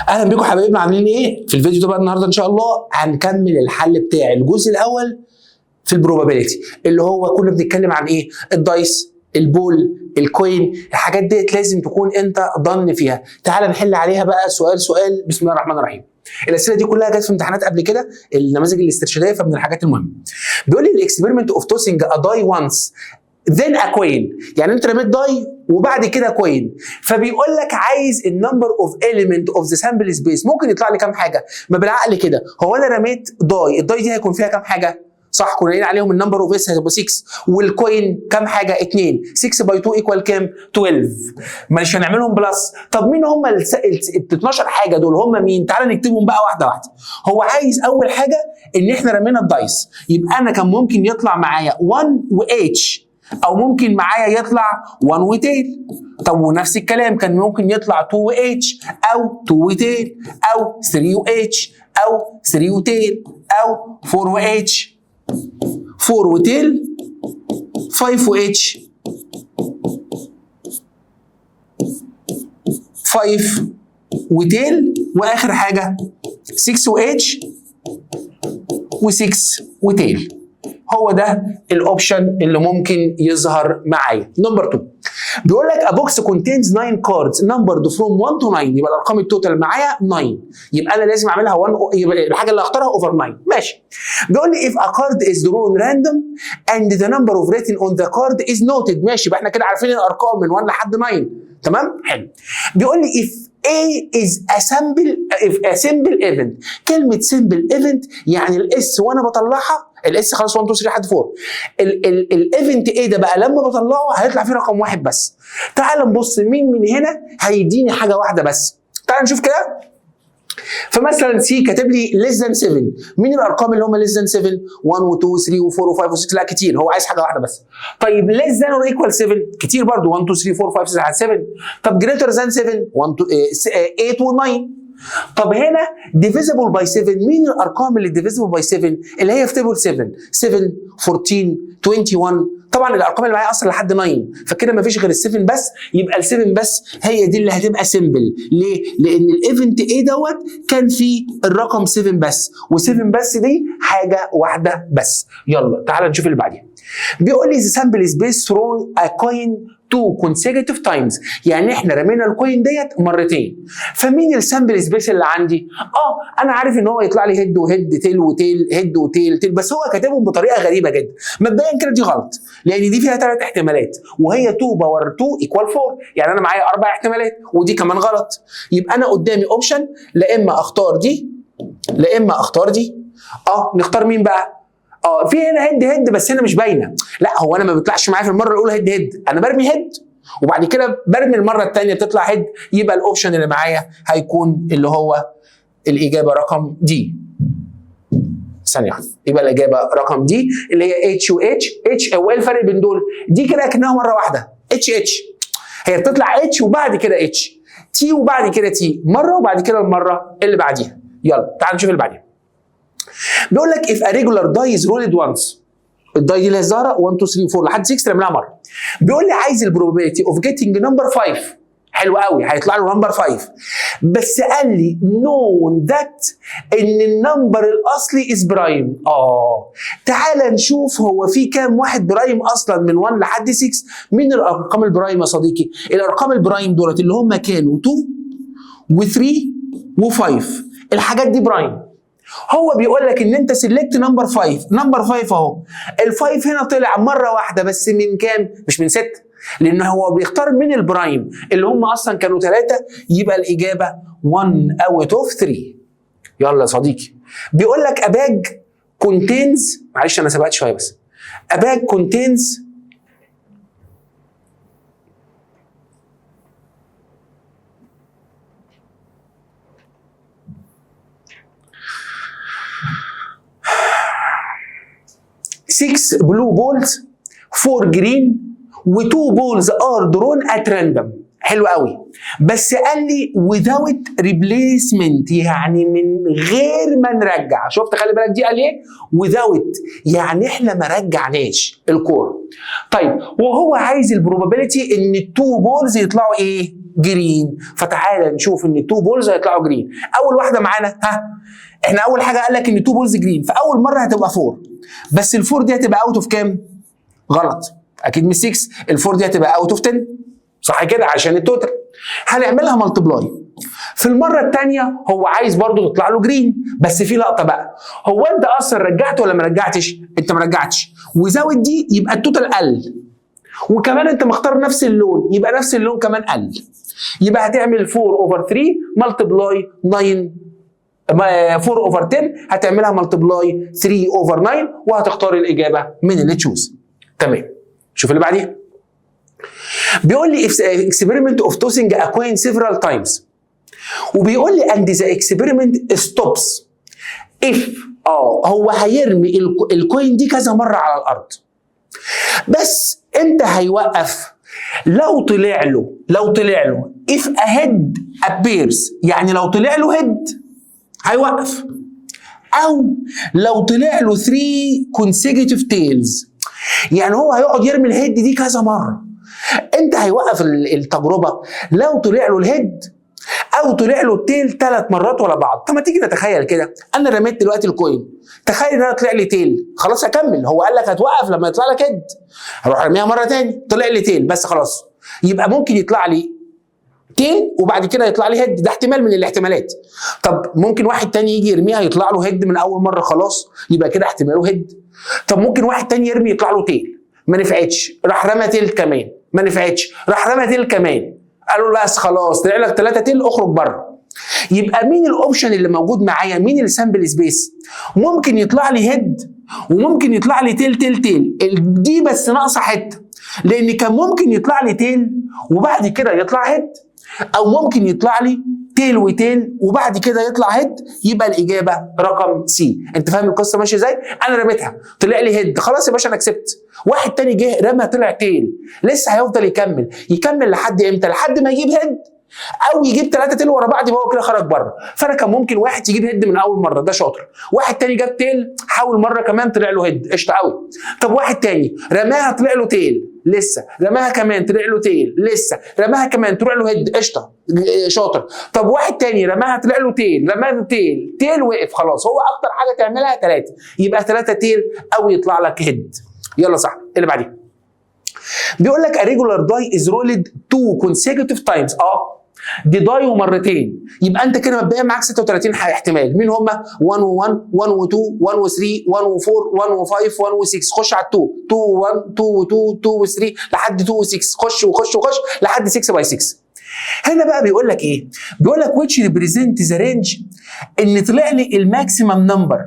اهلا بيكم حبايبنا، عاملين ايه؟ في الفيديو ده بقى النهارده ان شاء الله هنكمل الحل بتاع الجزء الاول في البروبابيلتي، اللي هو كنا بنتكلم عن ايه؟ الدايس، البول، الكوين، الحاجات ديت لازم تكون انت ضن فيها. تعال نحل عليها بقى سؤال سؤال. بسم الله الرحمن الرحيم. الاسئله دي كلها جت في امتحانات قبل كده، النماذج الاسترشاديه، فمن الحاجات المهمه. بيقول لي الاكسبيرمنت اوف توسنج ا داي وانس then a coin، يعني انت رميت داي وبعد كده كوين، فبيقول لك عايز النمبر اوف element اوف ذا سامبل سبيس. ممكن يطلع لي كام حاجه؟ ما بالعقل كده، هو انا رميت داي، الداي دي هيكون فيها كام حاجه؟ صح، كنا قايلين عليهم النمبر اوف اس هيبقى 6، والكوين كام حاجه؟ 2. 6 باي 2 ايكوال كام؟ 12. مش هنعملهم بلس. طب مين هم ال 12 حاجه دول؟ هم مين؟ تعال نكتبهم بقى واحده واحده. هو عايز اول حاجه ان احنا رمينا الدايس، يبقى انا كان ممكن يطلع معايا 1 و اتش، او ممكن معايا يطلع 1 وتيل. طب ونفس الكلام كان ممكن يطلع 2 واتش، او 2 وتيل، او 3 واتش، او 3 وتيل، او 4 واتش، 4 وتيل، 5 واتش، 5 وتيل، واخر حاجه 6 واتش و6 وتيل. هو ده الاوبشن اللي ممكن يظهر معايا. نمبر 2 بيقول لك a box contains 9 cards numbered from 1 to 9، يبقى الارقام التوتال معايا 9، يبقى انا لازم اعملها 1، يبقى الحاجه اللي هختارها اوفر 9. ماشي. بيقول لي if a card is drawn random and the number of written on the card is noted. ماشي، يبقى احنا كده عارفين الارقام من 1 لحد 9. تمام؟ حلو. بيقول لي if A is a simple event. كلمة simple event يعني الاس وانا بطلعها، الاس خلاص 1 2 3 لحد 4. الايفنت ايه ده بقى؟ لما بطلعه هيطلع فيه رقم واحد بس. تعال نبص مين من هنا هيديني حاجة واحدة بس. تعال نشوف كده. فمثلا سي كاتب لي less than 7. مين الارقام اللي هم less than 7؟ 1 و 2 و 3 و 4 و 5 و 6. لا كتير، هو عايز حاجه واحده بس. طيب less than or equal 7 كتير برضه، 1 2 3 4 5 6 لحد 7. طب greater than 7 1 2 8 و 9. طب هنا divisible by 7. مين الارقام اللي divisible by 7 اللي هي في تيبل 7 14 21؟ طبعا الارقام اللي معايا اصلا لحد 9، فكده مفيش غير ال7 بس، يبقى ال7 بس هي دي اللي هتبقى سيمبل. ليه؟ لان الايفنت ايه دوت كان فيه الرقم 7 بس، و7 بس دي حاجه واحده بس. يلا تعال نشوف اللي بعديها. بيقول لي the sample is based through a coin 2 consecutive times، يعني احنا رمينا الكوين ديت مرتين. فمين السامبل سبيس اللي عندي؟ انا عارف ان هو يطلع لي هيد وهيد، تيل وتيل، هيد وتيل تيل، بس هو كاتبهم بطريقه غريبه جدا. مبدئيا كده دي غلط، لان دي فيها 3 احتمالات، وهي 2 باور 2 ايكوال 4، يعني انا معايا 4 احتمالات، ودي كمان غلط. يبقى انا قدامي اوبشن، لا اما اختار دي لا اما اختار دي. نختار مين بقى؟ في هنا هيد بس هنا مش باينه. لا، هو انا ما بيطلعش معايا في المره الاولى هيد، انا برمي هيد وبعد كده برمي المره الثانيه بتطلع هيد، يبقى الاوبشن اللي معايا هيكون اللي هو الاجابه رقم دي. ثانيه واحده، يبقى الاجابه رقم دي اللي هي اتش واتش. هو ايه الفرق بين دول؟ دي كده اكنها مره واحده اتش، هي بتطلع اتش وبعد كده اتش، تي وبعد كده تي، مره وبعد كده المره اللي بعديها. يلا تعال نشوف اللي بعديها. بيقول لك if a regular die is rolled once، الداي دي اللي هي ظاهره 1 2 3 4 لحد 6 رميناها مره. بيقول لي عايز البروبابيلتي اوف جيتنج نمبر 5. حلو قوي، هيطلع له نمبر 5، بس قال لي نون ذات ان النمبر الاصلي از برايم. تعال نشوف هو في كام واحد برايم اصلا من 1 لحد 6. مين الارقام البرايم يا صديقي؟ الارقام البرايم دولت اللي هم كانوا 2 و3 و5، الحاجات دي برايم. هو بيقول لك ان انت سيلكت نمبر 5. نمبر 5 اهو، ال5 هنا طلع مره واحده بس من كام؟ مش من 6، لان هو بيختار من البرايم اللي هم اصلا كانوا 3، يبقى الاجابه 1 اوت اوف 3. يلا يا صديقي. بيقول لك اباج كونتينز، معلش انا سبقت شويه بس، اباج كونتينز six blue balls 4 green و2 balls are drawn at random. حلو قوي، بس قال لي without replacement، يعني من غير ما نرجع. شفت؟ خلي بالك دي قال ايه؟ without، يعني احنا ما رجعناش الكوره. طيب وهو عايز البروبابيلتي ان التو بولز يطلعوا ايه؟ جرين. فتعالى نشوف ان 2 بولز هيطلعوا جرين. اول واحده معانا احنا اول حاجه قال لك ان 2 بولز جرين، فاول مره هتبقى 4، بس ال4 دي هتبقى اوت اوف كام؟ غلط، اكيد مش 6. ال4 دي هتبقى اوت اوف 10، صح كده؟ عشان التوتال. هنعملها ملتبلاي. في المره الثانيه هو عايز برضو تطلع له جرين، بس في لقطه بقى، هو انت اصلا رجعت ولا ما رجعتش؟ انت ما رجعتش، وزود دي يبقى التوتال قل، وكمان انت مختار نفس اللون يبقى نفس اللون كمان قل. يبقى هتعمل 4 اوفر 3 ملتبلاي 9، 4 اوفر 10 هتعملها ملتبلاي 3 اوفر 9، وهتختار الاجابه من اللي تشوز. تمام. شوف اللي بعديها. بيقول لي experiment of tossing a coin several times، وبيقول لي and the experiment stops if هو هيرمي الكوين دي كذا مره على الارض، بس امتى هيوقف؟ لو طلع له if a head appears، يعني لو طلع له head هيوقف، او لو طلع له 3 consecutive tails، يعني هو هيقعد يرمي الهيد دي كذا مره. امتى هيوقف التجربه؟ لو طلع له الهيد او طلع له التيل 3 مرات ورا بعض. طب ما تيجي نتخيل كده، انا رميت دلوقتي الكوين، تخيل ان انا طلع لي تيل، خلاص هكمل، هو قال لك هتوقف لما يطلع لك هيد، هروح ارميها مره ثاني، طلع لي تيل بس خلاص، يبقى ممكن يطلع لي تيل وبعد كده يطلع لي هيد، ده احتمال من الاحتمالات. طب ممكن واحد تاني يجي يرميها يطلع له هيد من اول مره خلاص، يبقى كده احتماله هيد. طب ممكن واحد تاني يرمي يطلع له تيل، ما نفعتش، راح رمى تيل كمان، ما نفعتش، راح رمى تيل كمان، قالوا له بس خلاص طلع لك 3 تيل، اخرج بره. يبقى مين الاوبشن اللي موجود معايا؟ مين السامبل سبيس؟ ممكن يطلع لي هيد وممكن يطلع لي تيل دي بس ناقصه حته، لان كان ممكن يطلع لي تيل وبعد كده يطلع هيد، او ممكن يطلع لي تيل وتيل وبعد كده يطلع هيد، يبقى الاجابه رقم سي. انت فاهم القصه ماشيه ازاي؟ انا رميتها طلع لي هيد، خلاص يا باشا انا كسبت. واحد تاني جه رمى طلع تيل، لسه هيفضل يكمل لحد امتى؟ لحد ما يجيب هيد او يجيب 3 تيل ورا بعض، يبقى هو كده خرج بره. فانا كان ممكن واحد يجيب هيد من اول مره، ده شاطر. واحد تاني جاب تيل، حاول مره كمان طلع له هيد، قشطه قوي. طب واحد تاني رماها طلع له تيل، لسه رماها كمان طلع له تيل، لسه رماها كمان طلع له هيد، قشطه شاطر. طب واحد تاني رماها طلع له تيل، رماها تيل وقف، خلاص هو اكتر حاجه تعملها 3، يبقى 3 تيل او يطلع لك هيد. يلا صح. اللي بعديه بيقول لك a regular die is rolled 2 consecutive times. دي داي ومرتين، يبقى انت كده مبدئيا معاك 36 احتمال. مين هم؟ 1 و1 1 و2 1 و3 1 و4 1 و5 1 و6. خش على 2 2 و1 2 و2 2 و3 لحد 2 و6، خش وخش وخش لحد 6 باي 6. هنا بقى بيقول لك ايه؟ بيقول لك which represent the range، ان طلع لي الماكسيمم نمبر.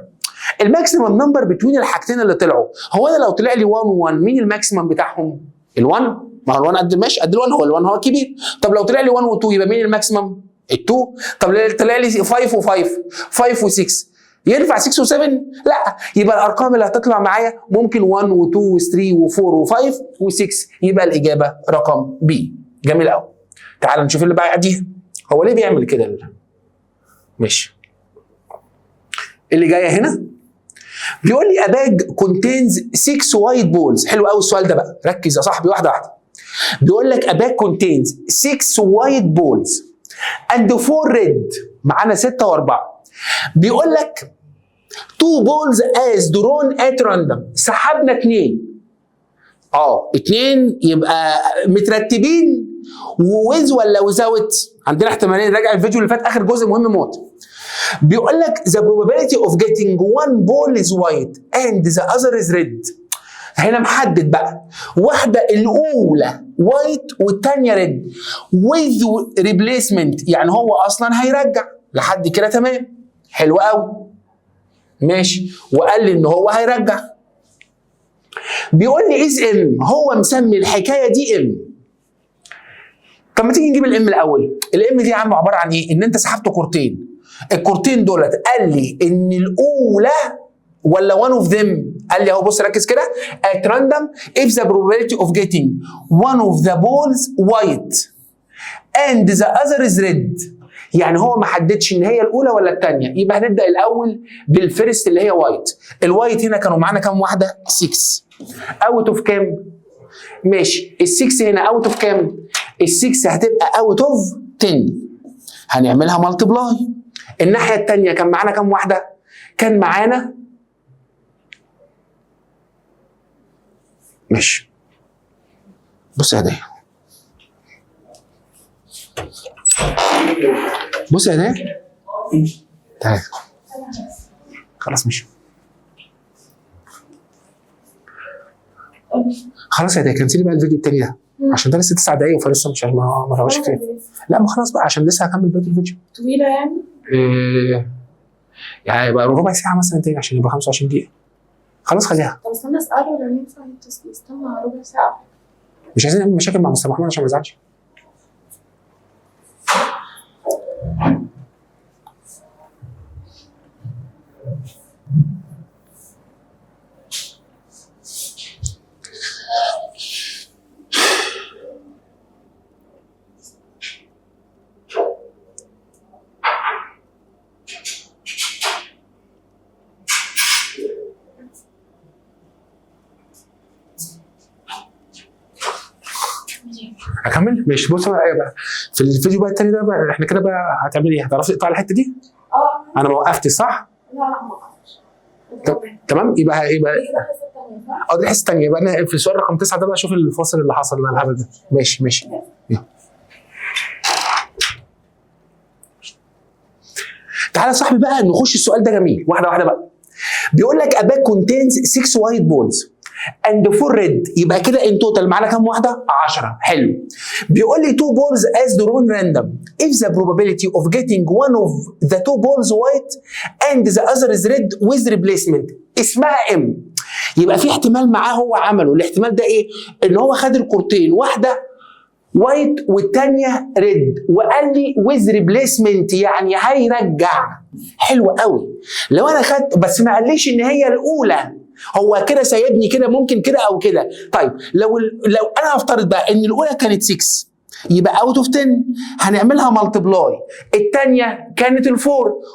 الماكسيمم نمبر بتوين الحاجتين اللي طلعوا. هو انا لو طلع لي 1 و1 مين الماكسيمم بتاعهم؟ ال1، ما هو ال1 قد ماشي قد ال1، هو ال1 هو الكبير. طب لو طلع لي 1 و2 يبقى مين الماكسيمم؟ ال2. طب لو طلع لي 5 و5 5 و6 ينفع 6 و7؟ لا، يبقى الارقام اللي هتطلع معايا ممكن 1 و2 و3 و4 و5 و6، يبقى الاجابه رقم بي. جميل قوي. تعال نشوف اللي بعديها. هو ليه بيعمل كده؟ ماشي. اللي جايه هنا بيقول لي a bag contains 6 white balls. حلو قوي السؤال ده بقى، ركز يا صاحبي واحده واحده. بيقول لك a bag contains 6 white balls and 4 red، معانا 6 و4. بيقول لك 2 balls as drawn at random، سحبنا 2. 2 يبقى مترتبين وويز ولا وزاوت؟ عندنا احتمالين، راجع الفيديو اللي فات اخر جزء مهم موت. بيقول لك the probability of getting one ball is white and the other is red. هنا محدد بقى، واحده الاولى وايت والثانيه ريد with replacement، يعني هو اصلا هيرجع لحد كده. تمام، حلو قوي ماشي. وقال لي ان هو هيرجع. بيقول لي is m، هو مسمي الحكايه دي m. طب ما تيجي نجيب الام الاول. الام دي يا عم عباره عن ايه؟ ان انت سحبت كورتين، الكورتين دولت قال لي ان الاولى ولا one of them، قال لي اهو بص ركز كده at random if the probability of getting one of the balls white and the other is red، يعني هو ما حددش ان هي الاولى ولا الثانيه. يبقى هنبدا الاول بالفيرست اللي هي وايت. الوايت هنا كانوا معانا كام واحده؟ 6 اوت اوف كام؟ ماشي، ال6 هنا اوت اوف كام؟ ال6 هتبقى اوت اوف 10 هنعملها مالتبلاي. الناحيه الثانيه كان معانا كام واحده؟ كان معانا ماشي. بص يا هدايا، بص يا هدايا، تعالى خلاص ماشي. خلاص يا هدايا كنسلي بقى الفيديو التاني ده عشان ده لسه 9 دقايق فلسه مش ما رواش كتير. لا ما خلاص بقى عشان لسه هكمل بقيه الفيديو. طويله يعني؟ يعني يبقى ربع ساعه مثلا تاني عشان يبقى 25 دقيقه. خلاص خليها. طب استنى اساله لو ينفع نستنى ربع ساعه. مش عايزين نعمل مشاكل مع مستر محمود عشان ما يزعلش. اكمل؟ ماشي. بص بقى في الفيديو بقى التاني ده بقى احنا كده بقى هتعملي ايه؟ هتعرفي تقطعي الحته دي؟ انا ما وقفتش صح؟ لا ما وقفتش. تمام يبقى دي الحصه الثانيه. يبقى انا في السؤال رقم 9 ده بقى شوف الفاصل اللي حصل ده الهبل ده. ماشي ماشي. تعالى يا صاحبي بقى نخش السؤال ده جميل واحده واحده بقى. بيقول لك a bag contains 6 white balls and 4 red. يبقى كده ان توتال معانا كام واحده؟ 10. حلو. بيقول لي 2 balls as drawn random if the probability of getting one of the 2 balls white and the other is red with replacement اسمها ام. يبقى في احتمال معاه هو عمله. الاحتمال ده ايه؟ ان هو خد الكورتين واحده وايت والثانيه ريد وقال لي ويز ريبليسمنت يعني هيرجع. حلو قوي. لو انا خدت بس ما قاليش ان هي الاولى هو كده سايبني كده ممكن كده او كده. طيب لو انا هفترض بقى ان الاولى كانت 6 يبقى اوت اوف 10 هنعملها مالتبلاي. الثانيه كانت ال4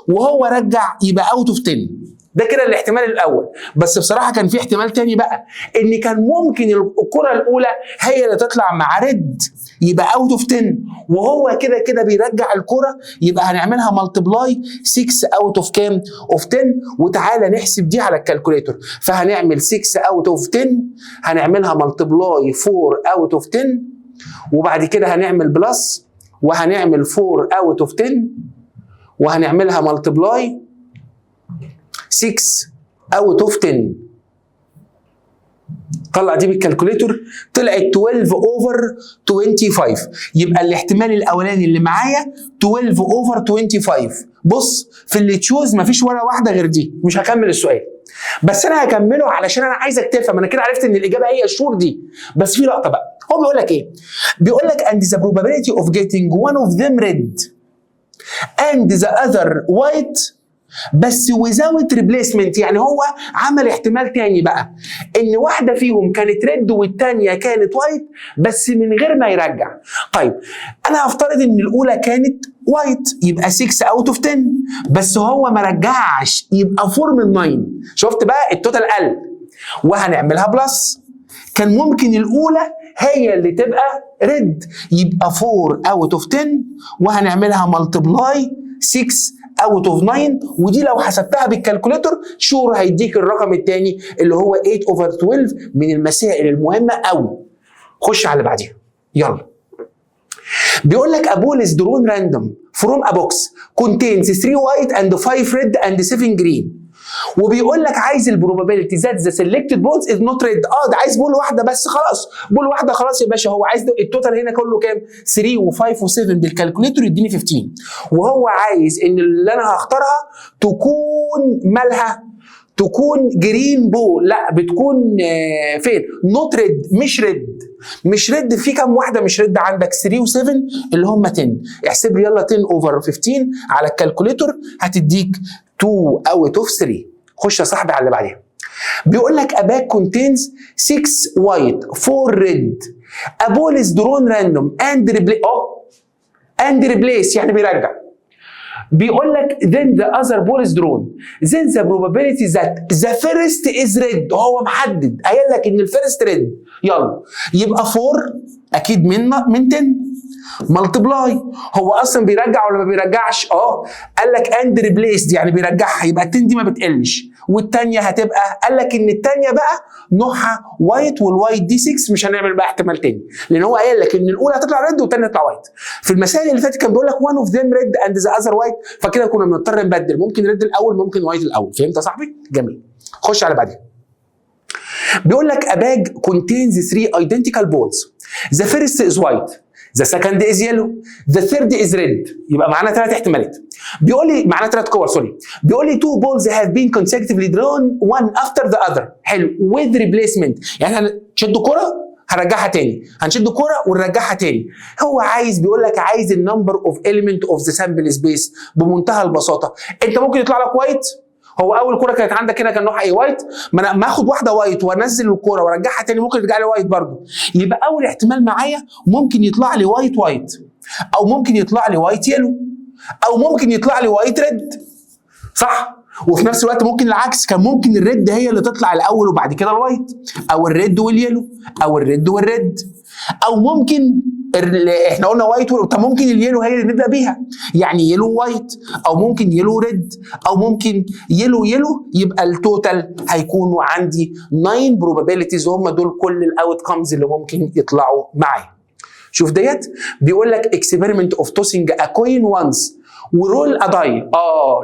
وهو رجع يبقى اوت اوف 10. ده كده الاحتمال الاول. بس بصراحه كان في احتمال تاني بقى ان كان ممكن الكره الاولى هي اللي تطلع مع ريد يبقى اوت اوف 10 وهو كده كده بيرجع الكره يبقى هنعملها مالتبلاي 6 اوت اوف كام؟ اوف 10. وتعالى نحسب دي على الكالكوليتور. فهنعمل 6 اوت اوف 10 هنعملها مالتبلاي 4 اوت اوف 10 وبعد كده هنعمل بلس وهنعمل 4 اوت اوف 10 وهنعملها مالتبلاي 6 اوت اوف 10. طلع دي بالكالكوليتور طلعت 12 اوفر 25. يبقى الاحتمال الاولاني اللي معايا 12 اوفر 25. بص في اللي تشوز مفيش ولا واحده غير دي. مش هكمل السؤال بس انا هكمله علشان انا عايزك تفهم. انا كده عرفت ان الاجابه هي الشور دي بس في لقطه بقى. هو بيقول لك ايه؟ بيقول لك and the probability of getting one of them red and the other white بس without replacement. يعني هو عمل احتمال تاني بقى ان واحده فيهم كانت ريد والتانيه كانت وايت بس من غير ما يرجع. طيب انا هفترض ان الاولى كانت وايت يبقى 6 اوت اوف 10 بس هو ما رجعش يبقى 4 من 9. شفت بقى التوتال قل وهنعملها بلس. كان ممكن الاولى هي اللي تبقى ريد يبقى 4 اوت اوف 10 وهنعملها مالتبلاي 6 اوت اوف 9 ودي لو حسبتها بالكالكوليتور شور هيديك الرقم الثاني اللي هو 8 اوفر 12. من المسائل المهمه قوي. خش على اللي بعديها يلا. بيقول لك a ball is drawn random from a box contains 3 white and 5 red and 7 green وبيقول لك عايز البروبابيلتي ذات ذا سيلكتد بولز از نوت ريد. ده عايز بول واحده بس خلاص. بول واحده خلاص يا باشا. هو عايز التوتال هنا كله كام؟ 3 و5 و7 بالكالكوليتور يديني 15 وهو عايز ان اللي انا هختارها تكون مالها؟ تكون جرين بول. لا بتكون فين؟ نوت ريد. مش ريد. في كام واحده مش ريد عندك؟ 3 و7 اللي هم 10. احسب لي يلا 10 اوفر 15 على الكالكوليتور هتديك 2 اوت اوف 3. خش يا صاحبي على اللي بعديها. بيقول لك a bag contains 6 white 4 red a ball is drawn random and replace يعني بيرجع. بيقول لك then the other ball is drawn then the probability that the first is red. هو محدد قايل لك ان الفيرست ريد. يلا يبقى 4 اكيد من 10 ملتبلاي. هو اصلا بيرجع ولا ما بيرجعش؟ قال لك اند ريبليسد يعني بيرجعها، يبقى ال 10 دي ما بتقلش. والثانيه هتبقى، قال لك ان الثانيه بقى نوعها وايت، والوايت دي 6، مش هنعمل بقى احتمال تاني، لان هو قال لك ان الاولى هتطلع ريد والثانيه هتطلع وايت. في المسائل اللي فاتت كان بيقول لك one of them red and the other white، فكده كنا بنضطر نبدل، ممكن ريد الاول ممكن وايت الاول. فهمت يا صاحبي؟ جميل. خش على بعدين. بيقول لك a bag contains 3 identical balls. The first is white, the second is yellow, the third is red. يبقى معانا 3 احتمالات. بيقول لي معانا 3 كور، سوري. بيقول لي 2 balls have been consecutively drawn one after the other. حلو. with replacement، يعني هنشد كرة هنرجعها تاني، هنشد كرة ونرجعها تاني. هو عايز، بيقول لك عايز النمبر اوف element of the sample space بمنتهى البساطة. انت ممكن يطلع لك وايت، هو اول كوره كانت عندك هنا كان نوعها ايه؟ وايت. ما انا اخد واحده وايت وانزل الكوره وارجعها تاني ممكن يرجع لي وايت برضه. يبقى اول احتمال معايا ممكن يطلع لي وايت وايت، او ممكن يطلع لي وايت يلو، او ممكن يطلع لي وايت ريد، صح؟ وفي نفس الوقت ممكن العكس، كان ممكن الريد هي اللي تطلع الاول وبعد كده الوايت، او الريد واليلو، او الريد والريد، او ممكن احنا قلنا وايت، طب ممكن اليلو هي اللي نبدا بيها، يعني يلو وايت، او ممكن يلو ريد، او ممكن يلو يلو. يبقى التوتال هيكونوا عندي 9 probabilities، هم دول كل الاوت كمز اللي ممكن يطلعوا معايا. شوف ديت، بيقول لك experiment of tossing a coin once ورول اداي.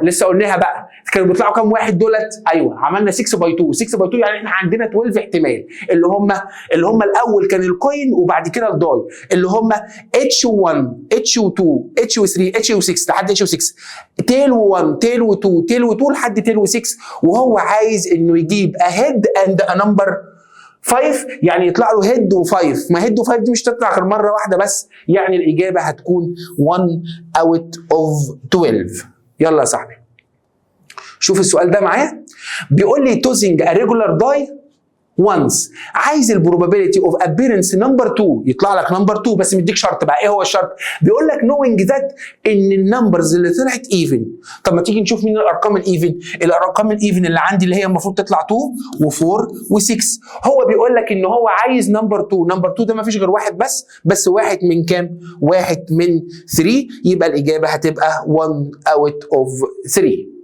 لسه قلناها بقى، كانوا بيطلعوا كام واحد دولت؟ ايوه عملنا 6 باي 2. 6 باي 2 يعني احنا عندنا 12 احتمال، اللي هم الاول كان الكوين وبعد كده الداي، اللي هم H1 H2 H3 H6 لحد H6، تيل 1 تيل 2 تيل 2 لحد تيل 6. وهو عايز انه يجيب a head and a number 5، يعني يطلع له هيد و5. ما هيد و5 دي مش تطلع غير مره واحده بس، يعني الاجابه هتكون 1 out of 12. يلا يا صاحبي شوف السؤال ده معايا. بيقول لي توزنج a regular die once، عايز البروبابيلتي اوف ابيرنس نمبر 2، يطلع لك نمبر 2 بس مديك شرط بقى. ايه هو الشرط؟ بيقول لك knowing that ان النمبرز اللي طلعت ايفن. طب ما تيجي نشوف مين الارقام الايفن. الارقام الايفن اللي عندي اللي هي المفروض تطلع 2 و4 و6. هو بيقول لك ان هو عايز نمبر 2. نمبر 2 ده ما فيش غير واحد بس واحد من كام؟ واحد من 3. يبقى الاجابه هتبقى 1 out of 3.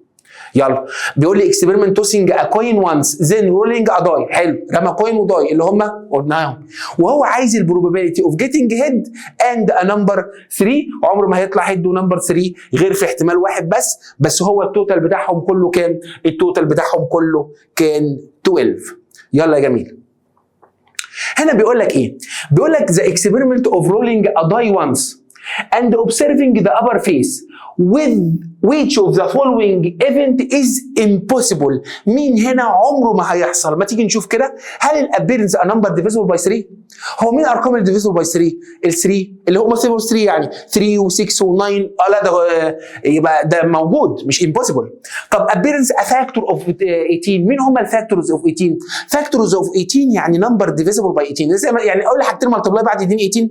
يلا بيقول لي اكسبيرمنت توسنج ا كوين وانس ذن رولينج ا داي. حلو، رمى كوين وداي اللي هم قلناهم، وهو عايز البروبابيلتي اوف جيتنج هيد اند ا نمبر 3. عمره ما هيطلع هيد ونمبر 3 غير في احتمال واحد بس هو التوتال بتاعهم كله كام؟ التوتال بتاعهم كله كان 12. يلا يا جميل. هنا بيقول لك ايه؟ بيقول لك the experiment of rolling a die once and observing the upper face with which of the following event is impossible. مين هنا عمره ما هيحصل؟ ما تيجي نشوف كده. هل الابيرنس a number divisible by 3؟ هو مين الارقام اللي divisible by 3؟ ال 3 اللي هم 3 يعني 3 و6 و9. لا ده يبقى ده موجود مش impossible. طب appearance a factor of 18، مين هم الفاكتورز اوف 18؟ فاكتورز اوف 18 يعني number divisible by 18. يعني اقول حاجتين ملتبلاي بعد يديني 18.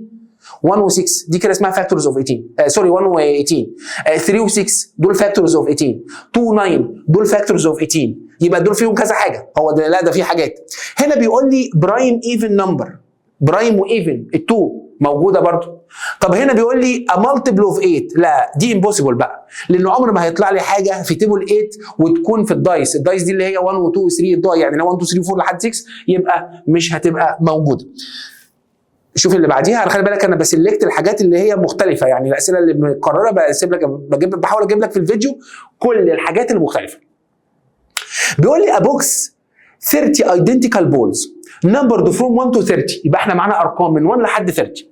1 و6 دي كده اسمها فاكتورز اوف 18. سوري 1 و18. 3 و6 دول فاكتورز اوف 18. 2 و9 دول فاكتورز اوف 18. يبقى دول فيهم كذا حاجه. هو ده لا ده في حاجات. هنا بيقول لي برايم ايفن نمبر، برايم وايفن ال2 موجوده برضو. طب هنا بيقول لي a multiple of 8. لا دي impossible بقى، لانه عمر ما هيطلع لي حاجه في تيبل 8 وتكون في الدايس دي اللي هي 1 و2 و3 الداي، يعني 1 2 3 4 لحد 6 يبقى مش هتبقى موجوده. شوف اللي بعديها. انا خلي بالك انا بسلكت الحاجات اللي هي مختلفه، يعني الاسئله اللي متكرره بحاول اجيب لك في الفيديو كل الحاجات المختلفه. بيقول لي a box 30 identical balls numbered from 1 to 30. يبقى احنا معانا ارقام من 1 لحد 30.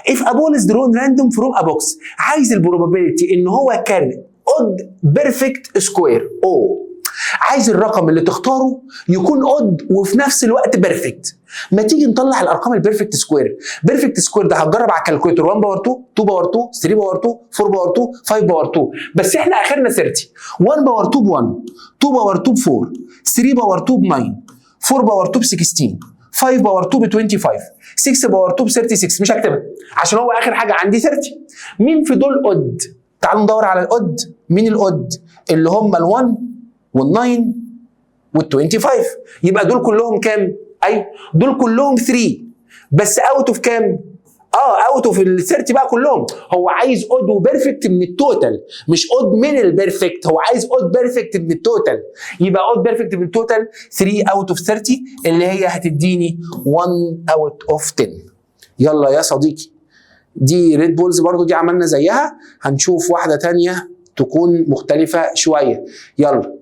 if a ball is drawn random from a box، عايز البروبابيلتي ان هو كان odd perfect square. عايز الرقم اللي تختاره يكون اود وفي نفس الوقت بيرفكت. ما تيجي نطلع الارقام البيرفكت سكوير. بيرفكت سكوير ده هتجرب على الكالكوليتر 1 باور 2 2 باور 2 3 باور 2 4 باور 2 5 باور 2. بس احنا اخرنا 30. 1 باور 2 ب 1، 2 باور 2 ب 4، 3 باور 2 ب 9، 4 باور 2 ب 16، 5 باور 2 ب 25، 6 باور 2 ب 36. مش هكتبها عشان هو اخر حاجه عندي 30. مين في دول اود؟ تعالوا ندور على الاود. مين الاود؟ اللي هم ال1 وال9 وال25. يبقى دول كلهم كام؟ ايوه دول كلهم 3 بس اوت اوف كام؟ اوت اوف ال 30 بقى كلهم. هو عايز اود وبيرفكت من التوتال، مش اود من البيرفكت، هو عايز اود بيرفكت من التوتال. يبقى اود بيرفكت من التوتال 3 اوت اوف 30 اللي هي هتديني 1 اوت اوف 10. يلا يا صديقي، دي ريد بولز برضو دي عملنا زيها، هنشوف واحده ثانيه تكون مختلفه شويه. يلا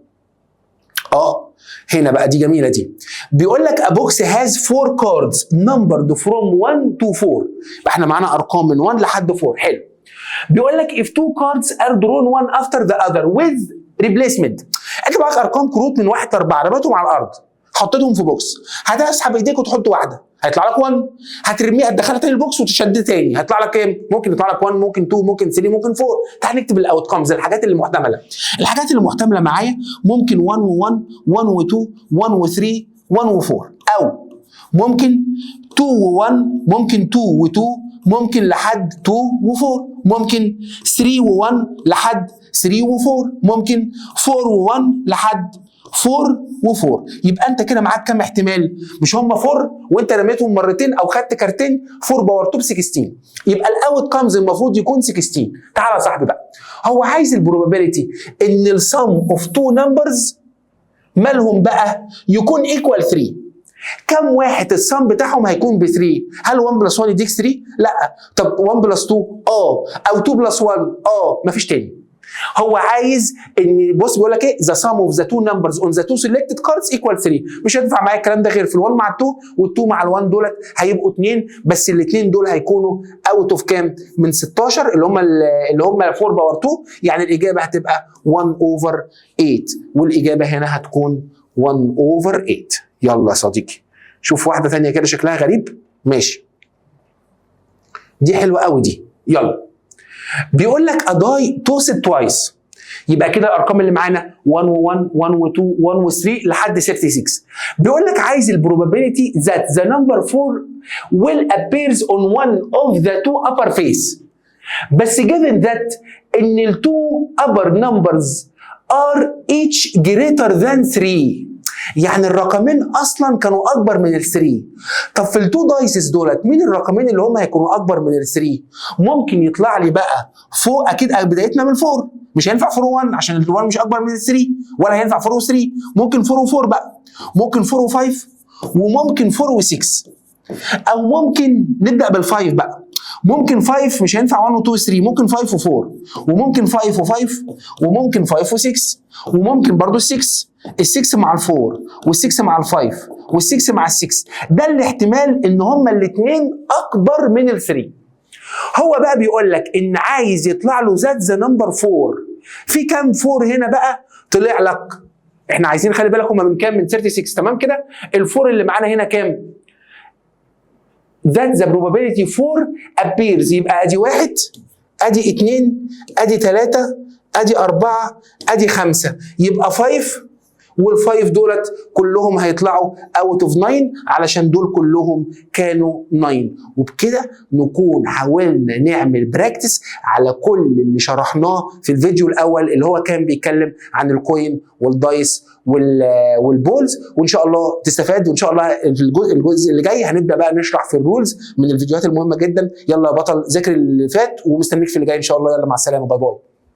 هنا بقى دي جميله دي. بيقول لك a box has 4 cards numbered from 1 to 4. يبقى احنا معانا ارقام من 1 لحد 4. حلو. بيقول لك if 2 cards are drawn one after the other with replacement. انت معاك ارقام كروت من 1 ل 4 رميتهم على الارض، حطيتهم في بوكس، هتسحب ايديك وتحط واحده هيطلع لك 1، هترميها تدخلها تاني البوكس وتشد تاني هيطلع لك كام؟ ممكن يطلع لك 1، ممكن 2، ممكن 3، ممكن 4. تعال نكتب الاوت كامز، الحاجات اللي محتمله. الحاجات اللي محتمله معايا ممكن 1 و1، 1 و2، 1 و3، 1 و4، او ممكن 2 و1، ممكن 2 و2، ممكن لحد 2 و4، ممكن 3 و1 لحد 3 و4، ممكن 4 و1 لحد 4 و4. يبقى انت كده معاك كام احتمال؟ مش هم 4 وانت رميتهم مرتين او خدت كارتين، 4 باور 2 ب 16. يبقى الاوت كامز المفروض يكون 16. تعالى يا صاحبي بقى، هو عايز البروبابيلتي ان السم اوف 2 نمبرز مالهم بقى يكون ايكوال 3. كم واحد السم بتاعهم هيكون ب 3؟ هل 1 بلس 1 يديك 3؟ لا. طب 1 بلس 2؟ او 2 بلس 1؟ مفيش تاني. هو عايز ان بص بيقول لك ايه؟ the sum of the two numbers on the two selected cards equal 3. مش هينفع معايا الكلام ده غير في ال1 مع ال2، وال2 مع ال1 دولت هيبقوا 2، بس الاثنين دول هيكونوا اوت اوف كام؟ من 16 اللي هم 4 باور 2. يعني الاجابه هتبقى 1 اوفر 8، والاجابه هنا هتكون 1 اوفر 8. يلا يا صديقي شوف واحده ثانيه كده شكلها غريب. ماشي، دي حلوه قوي دي. يلا بيقول لك a die tossed twice. يبقى كده الارقام اللي معانا 1 و1، 1 و2، 1 و3 لحد 36. بيقول لك عايز البروبابيلتي that the number 4 will appears on one of the two upper face. بس given that ان ال two upper numbers are each greater than 3. يعني الرقمين اصلا كانوا اكبر من ال 3. طب في التو دايسز دولت مين الرقمين اللي هم هيكونوا اكبر من ال 3؟ ممكن يطلع لي بقى فوق، اكيد بدايتنا من 4، مش هينفع 4 و1 عشان ال 1 مش اكبر من ال 3، ولا هينفع 4 و3. ممكن 4 و4 بقى، ممكن 4 و5، وممكن 4 و6، او ممكن نبدا بال5 بقى. ممكن 5 مش هينفع 1 و2 و3، ممكن 5 و4، وممكن 5 و5، وممكن 5 و6، وممكن برضو ال6 مع ال4، وال6 مع ال5، وال6 مع ال6. ده الاحتمال ان هما الاثنين اكبر من ال3. هو بقى بيقول لك ان عايز يطلع له ذات ذا نمبر 4. في كام 4 هنا بقى طلع لك؟ احنا عايزين خلي بالك هما من كام؟ من 36. تمام كده؟ ال4 اللي معانا هنا كام؟ that the probability 4 appears. يبقى ادي 1، ادي 2، ادي 3، ادي 4، ادي 5. يبقى 5، وال5 دولت كلهم هيطلعوا اوت اوف 9 علشان دول كلهم كانوا 9. وبكده نكون حاولنا نعمل براكتس على كل اللي شرحناه في الفيديو الاول اللي هو كان بيتكلم عن الكوين والدايس والبولز، وان شاء الله تستفاد. وان شاء الله الجزء اللي جاي هنبدا بقى نشرح في الرولز من الفيديوهات المهمه جدا. يلا يا بطل ذاكر اللي فات ومستنيك في اللي جاي ان شاء الله. يلا مع السلامه، باي باي.